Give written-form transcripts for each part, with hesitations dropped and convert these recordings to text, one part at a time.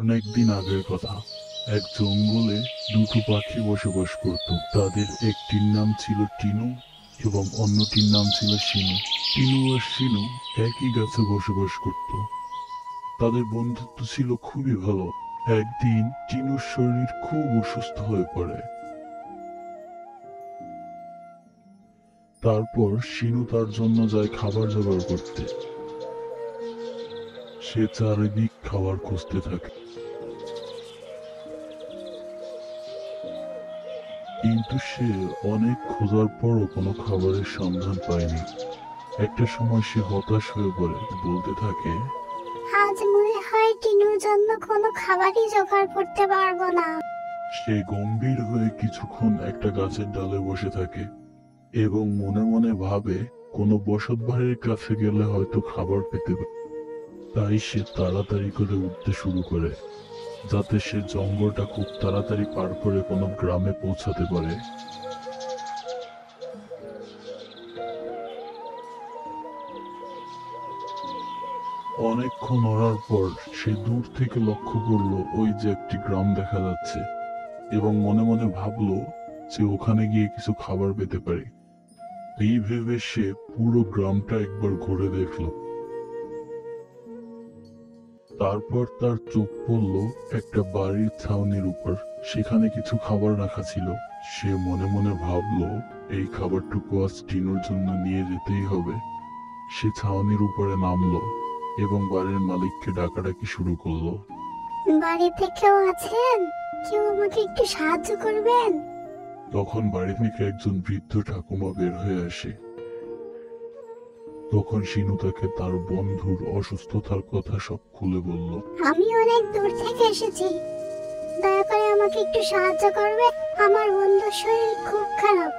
অনেকদিন আগের কথা। এক জঙ্গলে দুটো পাখি বসবাস করত। তাদের একটির নাম ছিল টিনু এবং অন্যটির নাম ছিল শিনু। টিনু আর শিনু একই গাছে বসবাস করত। তাদের বন্ধুত্ব ছিল খুবই ভালো। একদিন টিনুর শরীর খুব অসুস্থ হয়ে পড়ে। তারপর শিনু তার জন্য যায় খাবার জোগাড় করতে। সে চারিদিক খাবার খুঁজতে থাকে, কিন্তু সে অনেক খোঁজার পরও কোনো খাবারের সন্ধান পায়নি। একটা সময় সে হতাশ হয়ে পড়ে, বলতে থাকে, আজ মনে হয় টিনুর জন্য কোনো খাবারই জোগাড় করতে পারবো না। সে গম্ভীর হয়ে কিছুক্ষণ একটা গাছের ডালে বসে থাকে এবং মনে মনে ভাবে কোনো বসত বাড়ির কাছে গেলে হয়তো খাবার পেতে পারে। তাই সে তাড়াতাড়ি করে উঠতে শুরু করে, যাতে সে জঙ্গলটা খুব তাড়াতাড়ি পার করে কোনো গ্রামে পৌঁছাতে পারে। অনেকক্ষণ ওড়ার পর সে দূর থেকে লক্ষ্য করলো ওই যে একটি গ্রাম দেখা যাচ্ছে, এবং মনে মনে ভাবলো যে ওখানে গিয়ে কিছু খাবার পেতে পারে। এই ভেবে সে পুরো গ্রামটা একবার ঘুরে দেখলো। তারপর তার চোখ পড়ল একটা বাড়ির ছাউনির উপর। সেখানে কিছু খাবার রাখা ছিল। সে মনে মনে ভাবলো, এই খাবারটুকু আজ টিনুর জন্য নিয়ে যেতেই হবে। সে ছাউনির উপরে নামলো এবং বাড়ির মালিককে ডাকাডাকি শুরু করলো। বাড়িতে কেউ আছেন? কেউ আমাকে একটু সাহায্য করবেন? তখন বাড়ি থেকে একজন বৃদ্ধ ঠাকুমা বের হয়ে আসে। তখন শিনু তাকে তার বন্ধুর অসুস্থতার কথা সব খুলে বলল। আমি অনেক দূর থেকে এসেছি, দয়া করে আমাকে একটু সাহায্য করবে। আমার বন্ধুর শরীর খুব খারাপ।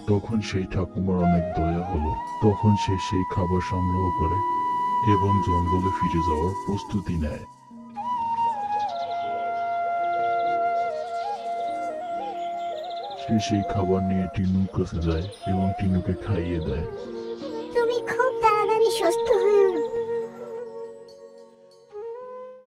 তখন সেই ঠাকুমার অনেক দয়া হলো। তখন সে সেই খাবার সংগ্রহ করে এবং জঙ্গলে ফিরে যাওয়ার প্রস্তুতি নেয়। সে সেই খাবার নিয়ে টিনুর কাছে যায় এবং টিনুকে খাইয়ে দেয়। তুমি খুব তাড়াতাড়ি সুস্থ হয়ে